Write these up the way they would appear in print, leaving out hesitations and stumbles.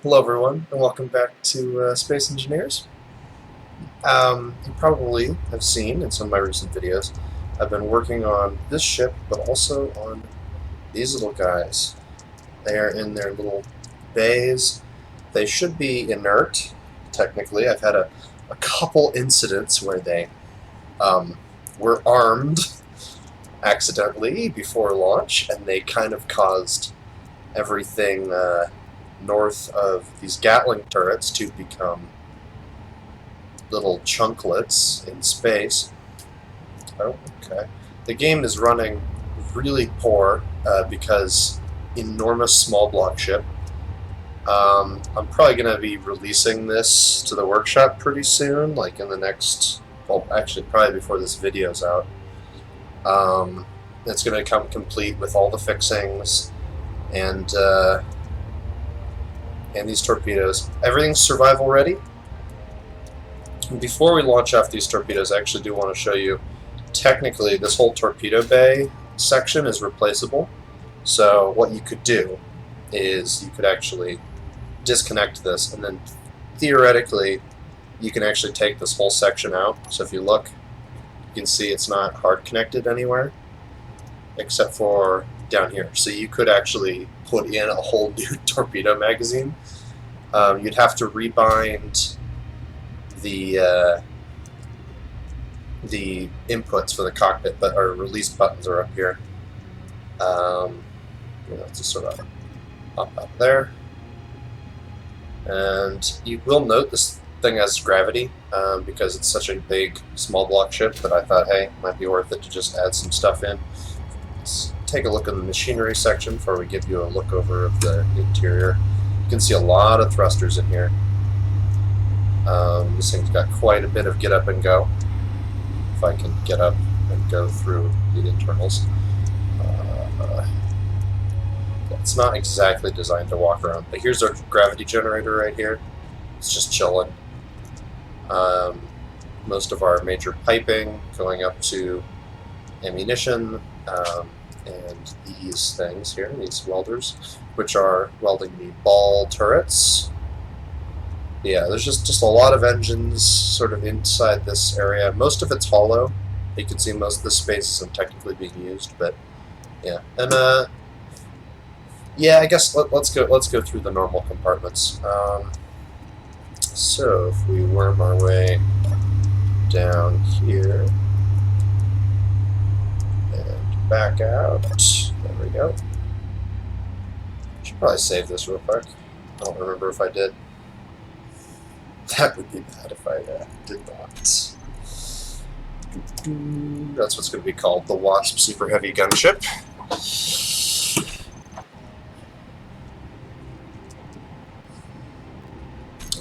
Hello everyone, and welcome back to Space Engineers. You probably have seen in some of my recent videos, I've been working on this ship, but also on these little guys. They are in their little bays. They should be inert, technically. I've had a couple incidents where they were armed accidentally before launch, and they kind of caused everything north of these Gatling turrets to become little chunklets in space. Oh, okay. The game is running really poor because enormous small block ship. I'm probably going to be releasing this to the workshop pretty soon, like in the next, well, actually probably before this video's out. It's going to come complete with all the fixings and these torpedoes. Everything's survival ready. And before we launch off these torpedoes, I actually do want to show you, technically this whole torpedo bay section is replaceable. So what you could do is you could actually disconnect this, and then theoretically you can actually take this whole section out. So if you look, you can see it's not hard connected anywhere except for down here. So you could actually put in a whole new torpedo magazine. You'd have to rebind the inputs for the cockpit, but our release buttons are up here. Just sort of pop up there, and you will note this thing has gravity because it's such a big small block ship that I thought, hey, it might be worth it to just add some stuff in. Let's take a look in the machinery section before we give you a look over of the interior. You can see a lot of thrusters in here. This thing's got quite a bit of get up and go. If I can get up and go through the internals. It's not exactly designed to walk around, but here's our gravity generator right here. It's just chilling. Most of our major piping going up to ammunition, and these things here, these welders, which are welding the ball turrets. Yeah, there's just a lot of engines sort of inside this area. Most of it's hollow. You can see most of the space isn't technically being used, but yeah. And yeah, I guess let's go through the normal compartments. So if we worm our way down here and back out, there we go. Should probably save this real quick. I don't remember if I did. That would be bad if I did not. That's what's going to be called the Wasp super heavy gunship.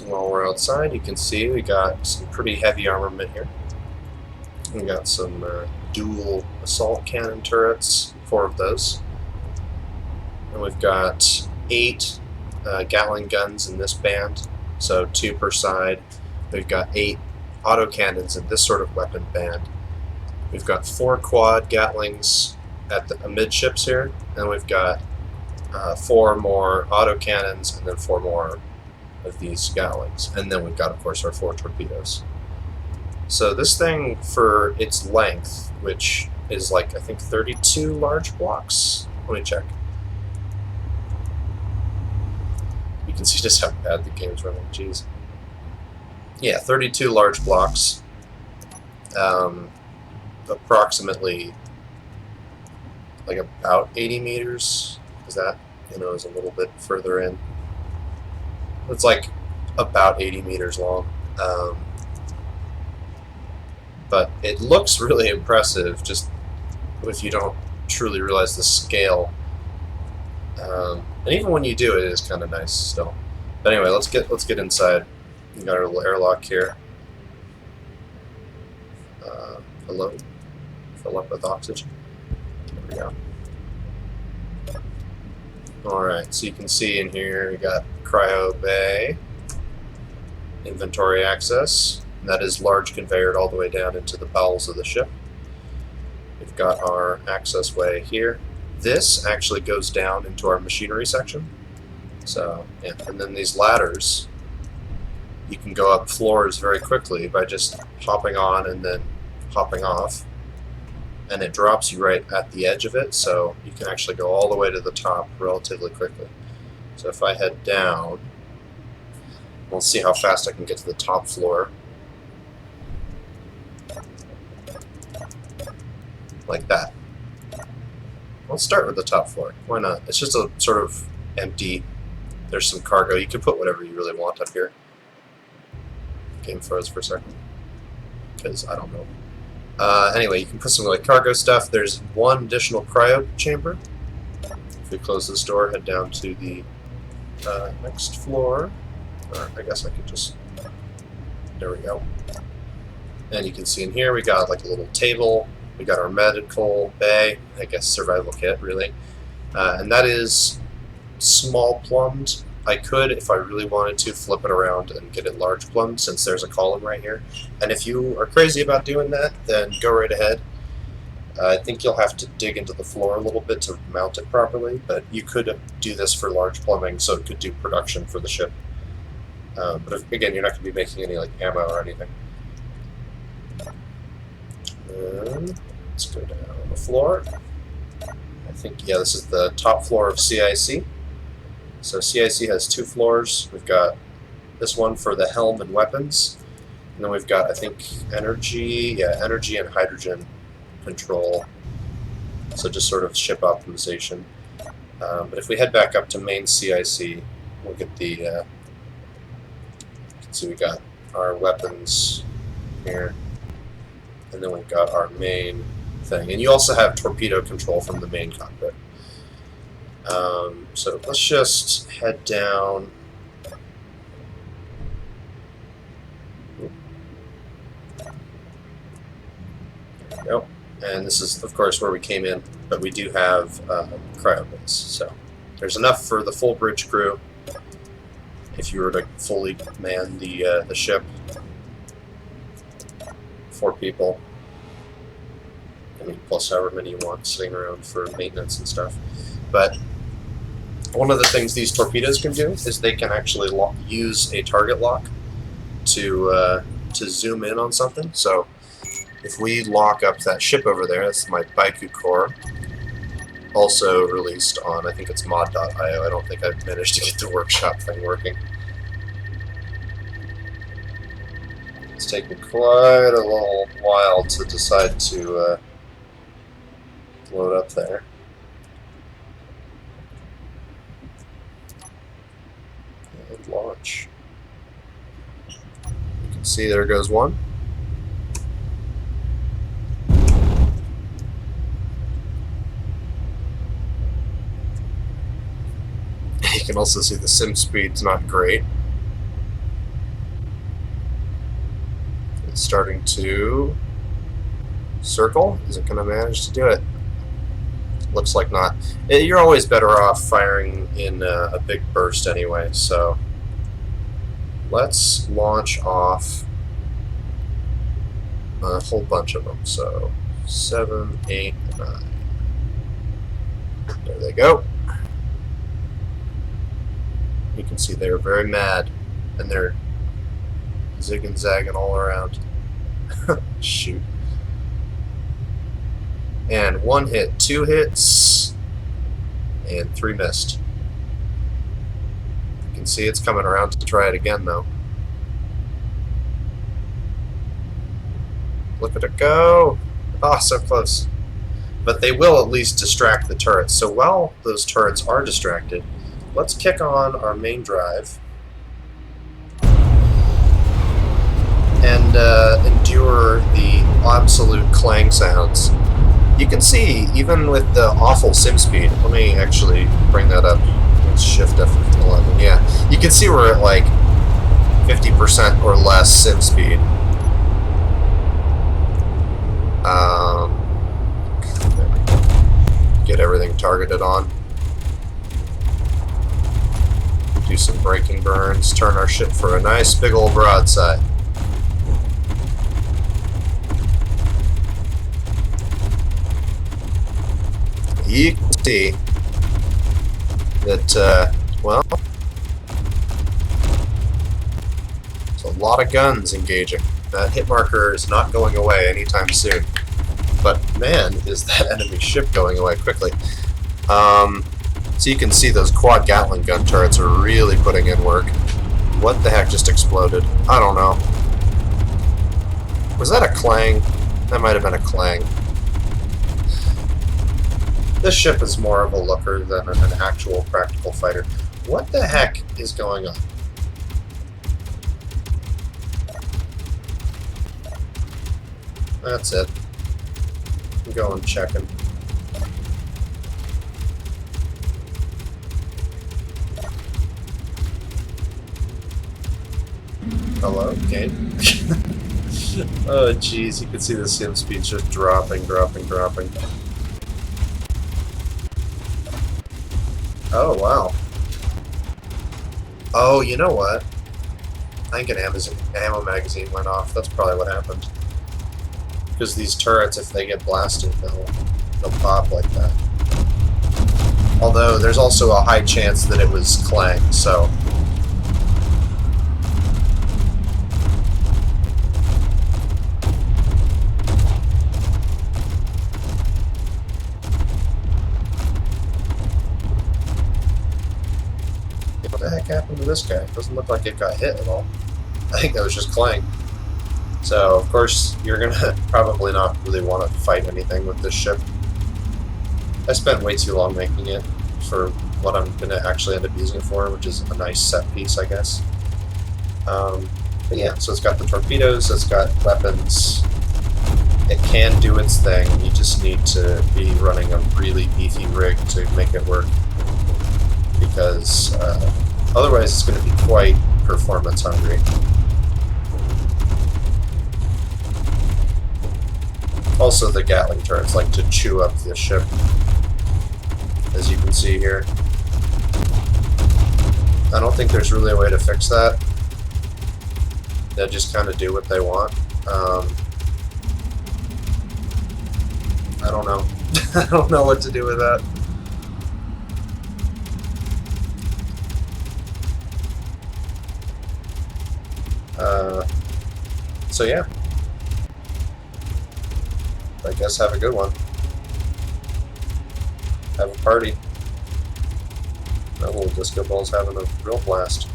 While we're outside, you can see we got some pretty heavy armament here. We got some dual assault cannon turrets, 4 of those. And we've got 8 Gatling guns in this band. So 2 per side. We've got 8 autocannons in this sort of weapon band. We've got 4 quad Gatlings at the amidships here, and we've got 4 more autocannons, and then 4 more of these Gatlings. And then we've got, of course, our 4 torpedoes. So this thing, for its length, which is like, I think, 32 large blocks. Let me check. You can see just how bad the game's running. Jeez. Yeah, 32 large blocks. Approximately, like about 80 meters. Is that, is a little bit further in. It's like about 80 meters long. But it looks really impressive, just if you don't truly realize the scale. And even when you do, it is kind of nice still. But anyway, let's get inside. We got our little airlock here. Hello. Fill up with oxygen. There we go. Alright, so you can see in here we got Cryo Bay, inventory access, and that is large conveyored all the way down into the bowels of the ship. We've got our access way here. This actually goes down into our machinery section. So, yeah. And then these ladders, you can go up floors very quickly by just hopping on and then hopping off. And it drops you right at the edge of it, so you can actually go all the way to the top relatively quickly. So if I head down, we'll see how fast I can get to the top floor. Like that. Let's start with the top floor. Why not? It's just a sort of empty. There's some cargo. You can put whatever you really want up here. Game froze for a second. Because I don't know. Anyway, you can put some like cargo stuff. There's one additional cryo chamber. If we close this door, head down to the next floor. Or I guess I could just... There we go. And you can see in here we got like a little table. We got our medical bay, I guess survival kit, really. And that is small plumbed. I could, if I really wanted to, flip it around and get it large plumbed, since there's a column right here. And if you are crazy about doing that, then go right ahead. I think you'll have to dig into the floor a little bit to mount it properly, but you could do this for large plumbing, so it could do production for the ship. But if, again, you're not going to be making any like ammo or anything. Let's go down on the floor. I think, yeah, this is the top floor of CIC. So CIC has 2 floors. We've got this one for the helm and weapons. And then we've got, I think, energy, energy and hydrogen control. So just sort of ship optimization. But if we head back up to main CIC, we'll get the, you can see we got our weapons here. And then we've got our main thing. And you also have torpedo control from the main cockpit. So let's just head down. There we go. And this is, of course, where we came in, but we do have cryo base. So there's enough for the full bridge crew if you were to fully man the ship. 4 people. I mean, plus however many you want sitting around for maintenance and stuff. But one of the things these torpedoes can do is they can actually use a target lock to zoom in on something. So if we lock up that ship over there, that's my Baiku core, also released on, I think it's mod.io. I don't think I've managed to get the workshop thing working. It's taken quite a little while to decide to load up there. And launch. You can see there goes one. You can also see the sim speed's not great. It's starting to circle. Is it going to manage to do it? Looks like not. You're always better off firing in a big burst anyway, so let's launch off a whole bunch of them. So 7, 8, 9. There they go. You can see they're very mad, and they're zigging zagging all around. Shoot. And 1 hit, 2 hits, and 3 missed. You can see it's coming around to try it again, though. Look at it go! Oh, so close. But they will at least distract the turrets. So while those turrets are distracted, let's kick on our main drive and endure the absolute clang sounds. You can see, even with the awful sim speed, let me actually bring that up. Let's shift F11. Yeah, you can see we're at like 50% or less sim speed. Get everything targeted on. Do some braking burns, turn our ship for a nice big old broadside. You can see that, well, So a lot of guns engaging. That hit marker is not going away anytime soon. But man, is that enemy ship going away quickly. So you can see those quad Gatling gun turrets are really putting in work. What the heck just exploded? I don't know. Was that a clang? That might have been a clang. This ship is more of a looker than an actual practical fighter. What the heck is going on? That's it. I'm going checking. Hello, game. Oh, jeez, you can see the sim speed just dropping. Oh, wow. Oh, you know what? I think an ammo magazine went off. That's probably what happened. Because these turrets, if they get blasted, they'll pop like that. Although, there's also a high chance that it was clang, so... What the heck happened to this guy? It doesn't look like it got hit at all. I think that was just clang. So, of course, you're gonna probably not really want to fight anything with this ship. I spent way too long making it for what I'm gonna actually end up using it for, which is a nice set piece, I guess. But yeah, so it's got the torpedoes, it's got weapons. It can do its thing. You just need to be running a really beefy rig to make it work, because otherwise it's going to be quite performance hungry. Also, the Gatling turrets like to chew up the ship, as you can see here. I don't think there's really a way to fix that. They just kind of do what they want. I don't know. I don't know what to do with that. So yeah. I guess have a good one. Have a party. That little disco ball's having a real blast.